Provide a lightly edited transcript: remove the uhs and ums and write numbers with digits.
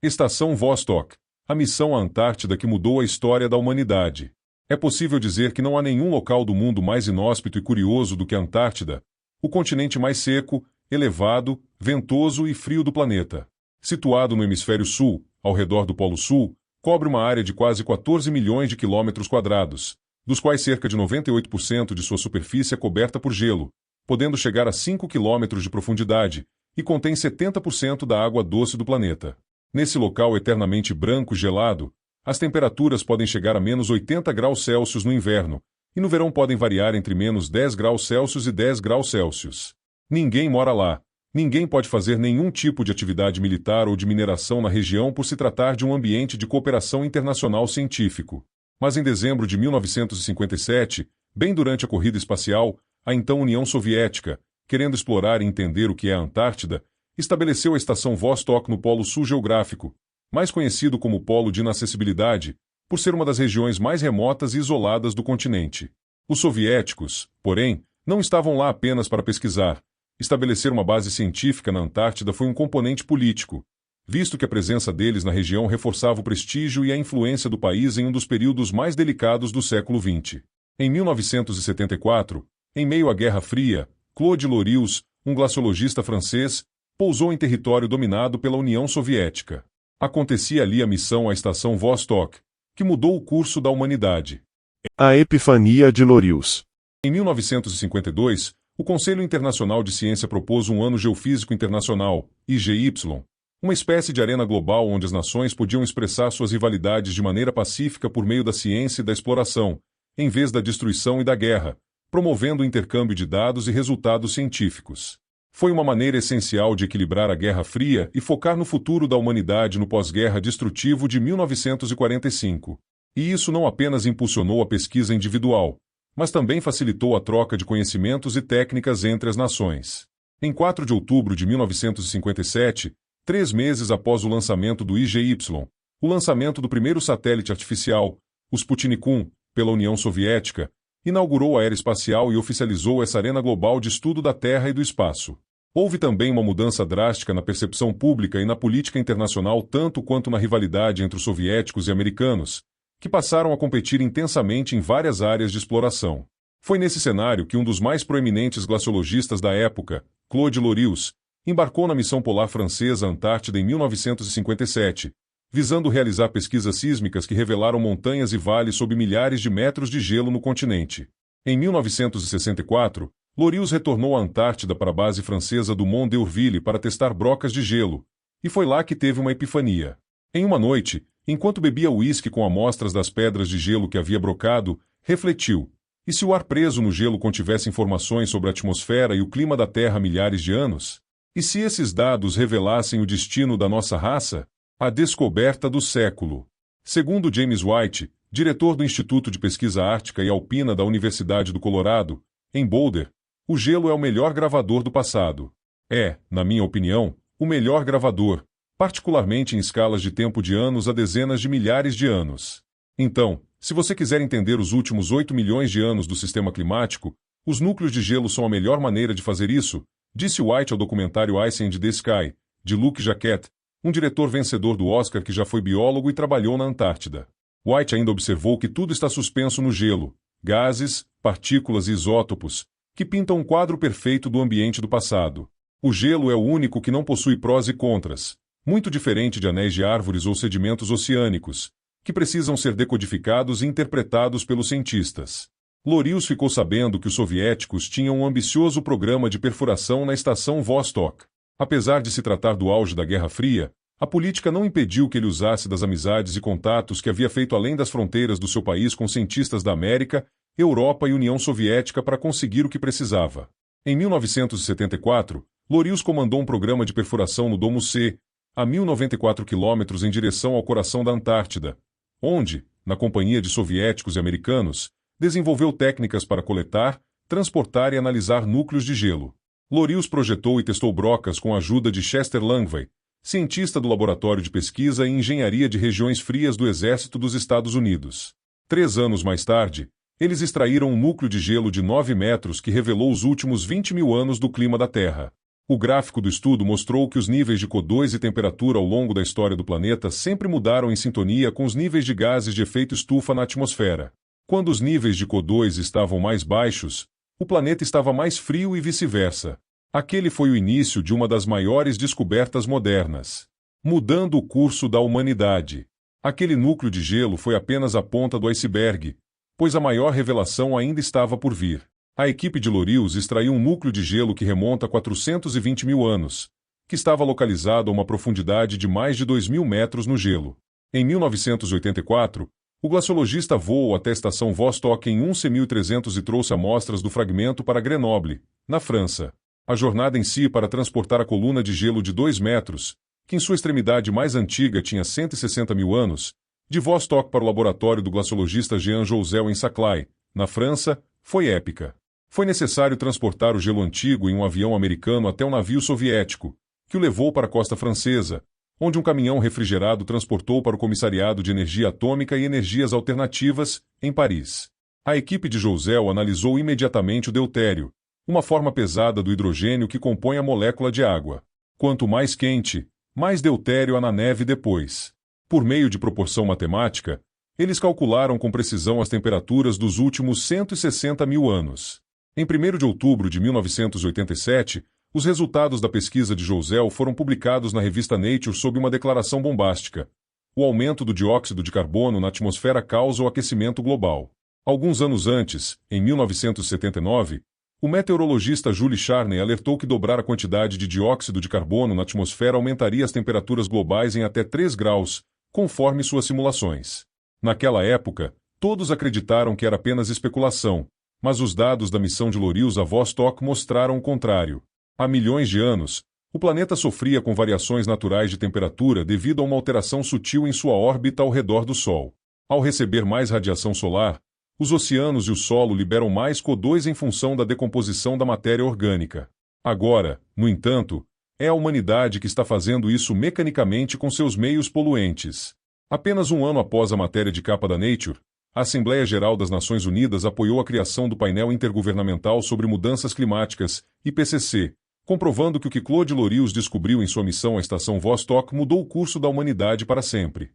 Estação Vostok, a missão à Antártida que mudou a história da humanidade. É possível dizer que não há nenhum local do mundo mais inóspito e curioso do que a Antártida, o continente mais seco, elevado, ventoso e frio do planeta. Situado no hemisfério sul, ao redor do Polo Sul, cobre uma área de quase 14 milhões de quilômetros quadrados, dos quais cerca de 98% de sua superfície é coberta por gelo, podendo chegar a 5 quilômetros de profundidade, e contém 70% da água doce do planeta. Nesse local eternamente branco e gelado, as temperaturas podem chegar a menos 80 graus Celsius no inverno, e no verão podem variar entre menos 10 graus Celsius e 10 graus Celsius. Ninguém mora lá. Ninguém pode fazer nenhum tipo de atividade militar ou de mineração na região por se tratar de um ambiente de cooperação internacional científico. Mas em dezembro de 1957, bem durante a corrida espacial, a então União Soviética, querendo explorar e entender o que é a Antártida, estabeleceu a Estação Vostok no Polo Sul geográfico, mais conhecido como Polo de Inacessibilidade, por ser uma das regiões mais remotas e isoladas do continente. Os soviéticos, porém, não estavam lá apenas para pesquisar. Estabelecer uma base científica na Antártida foi um componente político, visto que a presença deles na região reforçava o prestígio e a influência do país em um dos períodos mais delicados do século XX. Em 1974, em meio à Guerra Fria, Claude Lorius, um glaciologista francês, pousou em território dominado pela União Soviética. Acontecia ali a missão à Estação Vostok, que mudou o curso da humanidade. A Epifania de Lorius. Em 1952, o Conselho Internacional de Ciência propôs um Ano Geofísico Internacional, IGY, uma espécie de arena global onde as nações podiam expressar suas rivalidades de maneira pacífica por meio da ciência e da exploração, em vez da destruição e da guerra, promovendo o intercâmbio de dados e resultados científicos. Foi uma maneira essencial de equilibrar a Guerra Fria e focar no futuro da humanidade no pós-guerra destrutivo de 1945. E isso não apenas impulsionou a pesquisa individual, mas também facilitou a troca de conhecimentos e técnicas entre as nações. Em 4 de outubro de 1957, 3 meses após o lançamento do IGY, o lançamento do primeiro satélite artificial, o Sputnik 1, pela União Soviética, inaugurou a era espacial e oficializou essa arena global de estudo da Terra e do espaço. Houve também uma mudança drástica na percepção pública e na política internacional tanto quanto na rivalidade entre os soviéticos e americanos, que passaram a competir intensamente em várias áreas de exploração. Foi nesse cenário que um dos mais proeminentes glaciologistas da época, Claude Lorius, embarcou na missão polar francesa Antártida em 1957, visando realizar pesquisas sísmicas que revelaram montanhas e vales sob milhares de metros de gelo no continente. Em 1964, Lorius retornou à Antártida para a base francesa do Mont d'Urville para testar brocas de gelo, e foi lá que teve uma epifania. Em uma noite, enquanto bebia uísque com amostras das pedras de gelo que havia brocado, refletiu: e se o ar preso no gelo contivesse informações sobre a atmosfera e o clima da Terra há milhares de anos? E se esses dados revelassem o destino da nossa raça? A descoberta do século. Segundo James White, diretor do Instituto de Pesquisa Ártica e Alpina da Universidade do Colorado, em Boulder, o gelo é o melhor gravador do passado. É, na minha opinião, o melhor gravador, particularmente em escalas de tempo de anos a dezenas de milhares de anos. Então, se você quiser entender os últimos 8 milhões de anos do sistema climático, os núcleos de gelo são a melhor maneira de fazer isso, disse White ao documentário Ice and the Sky, de Luc Jacquet, um diretor vencedor do Oscar que já foi biólogo e trabalhou na Antártida. White ainda observou que tudo está suspenso no gelo, gases, partículas e isótopos, que pintam um quadro perfeito do ambiente do passado. O gelo é o único que não possui prós e contras, muito diferente de anéis de árvores ou sedimentos oceânicos, que precisam ser decodificados e interpretados pelos cientistas. Lorius ficou sabendo que os soviéticos tinham um ambicioso programa de perfuração na Estação Vostok. Apesar de se tratar do auge da Guerra Fria, a política não impediu que ele usasse das amizades e contatos que havia feito além das fronteiras do seu país com cientistas da América, Europa e União Soviética para conseguir o que precisava. Em 1974, Lorius comandou um programa de perfuração no Domo C, a 1.094 quilômetros em direção ao coração da Antártida, onde, na companhia de soviéticos e americanos, desenvolveu técnicas para coletar, transportar e analisar núcleos de gelo. Lorius projetou e testou brocas com a ajuda de Chester Langvay, cientista do Laboratório de Pesquisa e Engenharia de Regiões Frias do Exército dos Estados Unidos. 3 anos mais tarde, eles extraíram um núcleo de gelo de 9 metros que revelou os últimos 20 mil anos do clima da Terra. O gráfico do estudo mostrou que os níveis de CO2 e temperatura ao longo da história do planeta sempre mudaram em sintonia com os níveis de gases de efeito estufa na atmosfera. Quando os níveis de CO2 estavam mais baixos, o planeta estava mais frio e vice-versa. Aquele foi o início de uma das maiores descobertas modernas, mudando o curso da humanidade. Aquele núcleo de gelo foi apenas a ponta do iceberg, pois a maior revelação ainda estava por vir. A equipe de Lorius extraiu um núcleo de gelo que remonta a 420 mil anos, que estava localizado a uma profundidade de mais de 2.000 metros no gelo. Em 1984, o glaciologista voou até a estação Vostok em 11.300 e trouxe amostras do fragmento para Grenoble, na França. A jornada em si para transportar a coluna de gelo de 2 metros, que em sua extremidade mais antiga tinha 160 mil anos, de Vostok para o laboratório do glaciologista Jean Jouzel em Saclay, na França, foi épica. Foi necessário transportar o gelo antigo em um avião americano até um navio soviético, que o levou para a costa francesa, onde um caminhão refrigerado transportou para o Comissariado de Energia Atômica e Energias Alternativas, em Paris. A equipe de Jouzel analisou imediatamente o deutério, uma forma pesada do hidrogênio que compõe a molécula de água. Quanto mais quente, mais deutério há na neve depois. Por meio de proporção matemática, eles calcularam com precisão as temperaturas dos últimos 160 mil anos. Em 1º de outubro de 1987, os resultados da pesquisa de Jouzel foram publicados na revista Nature sob uma declaração bombástica. O aumento do dióxido de carbono na atmosfera causa o aquecimento global. Alguns anos antes, em 1979, o meteorologista Jules Charney alertou que dobrar a quantidade de dióxido de carbono na atmosfera aumentaria as temperaturas globais em até 3 graus, conforme suas simulações. Naquela época, todos acreditaram que era apenas especulação, mas os dados da missão de Lorius a Vostok mostraram o contrário. Há milhões de anos, o planeta sofria com variações naturais de temperatura devido a uma alteração sutil em sua órbita ao redor do Sol. Ao receber mais radiação solar, os oceanos e o solo liberam mais CO2 em função da decomposição da matéria orgânica. Agora, no entanto, é a humanidade que está fazendo isso mecanicamente com seus meios poluentes. Apenas um ano após a matéria de capa da Nature, a Assembleia Geral das Nações Unidas apoiou a criação do Painel Intergovernamental sobre Mudanças Climáticas, IPCC, comprovando que o que Claude Lorius descobriu em sua missão à estação Vostok mudou o curso da humanidade para sempre.